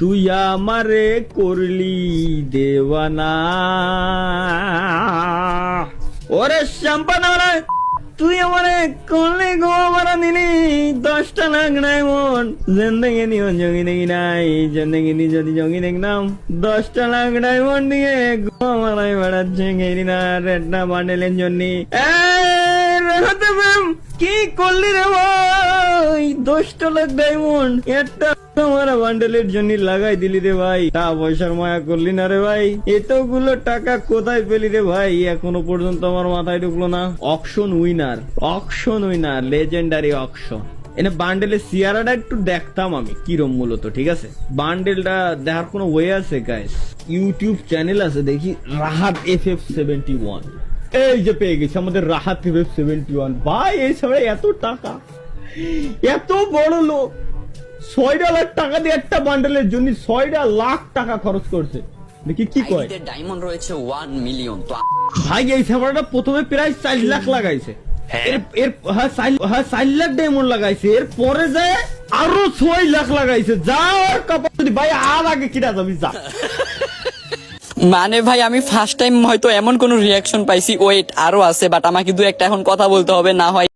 তুই আমারে করলি দেওয়ানা। ওরে শ্যাম্পানা তুই আমারে করলি গো মারা দিলি 10টা লাখ ডায়মন্ড। জিন্দেগি নিও জঙ্গি দেখি নাই, জিন্দেগি নি যদি জঙ্গি দেখলাম 10টা লাখ ডায়মন্ড দিয়ে গো মারাই বেড়াচ্ছে গেলি না রেডটা বান্ডেলের জন্য। কি করলি রে ভাই? 10টা লাখ ডায়মন্ড একটা তোমার বান্ডেলের জন্য লাগাই দিলি রে ভাই। তা পয়সার মায়া করলি না রে ভাই? এতগুলো টাকা কোথায় পেলি রে ভাই? এখনো পর্যন্ত আমার মাথায় ঢুকলো না। Auction winner, legendary auction. এনে বান্ডেলের সিয়ারাটা একটু দেখতাম আমি কিরম মূলত, ঠিক আছে? বান্ডেলটা দেখার কোনো ওয়ে আছে গাইস? ইউটিউব চ্যানেল আছে দেখি, রাহাত FF71। এই যে পেয়ে গেছি আমাদের রাহাত FF71 ভাই। এই সময় এত টাকা, এত বড় লোক 6টা লাখ টাকা দিয়ে একটা বান্ডেলের জন্য 6টা লাখ টাকা খরচ করছে। দেখি কি কয়। ডায়মন্ড রয়েছে 1 মিলিয়ন। তো ভাই এই সার্ভারটা প্রথমে প্রায় 4 লাখ লাগাইছে, এর 4 লাখ ডায়মন্ড লাগাইছে, এর পরে যায় আরো 6 লাখ লাগাইছে। যাওয়ার কাপাসিটি ভাই আর আগে কিনা যাবি যা। মানে ভাই আমি ফার্স্ট টাইম হয়তো এমন কোন রিয়াকশন পাইছি। ওয়েট আরো আছে, বাট আমাকে 2-1টা এখন কথা বলতে হবে, না হয়